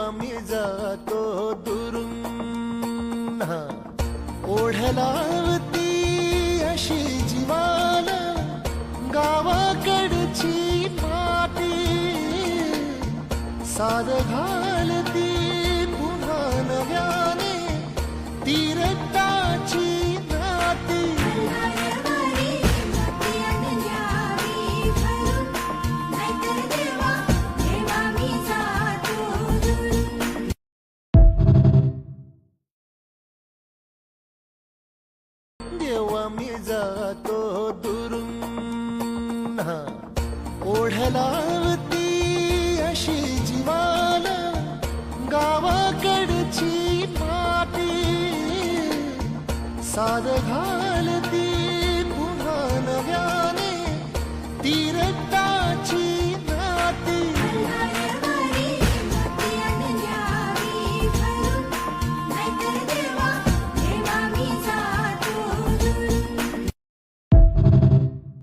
देवा मी जातो दुरून ओढलावती अशी जीवान गावाकडची माती साद घालती पुन्हा नव्याने तीरताची नाती देवा मी जातो दुरून ओढलावती अशी जीवान गावाकडची माती साद घाल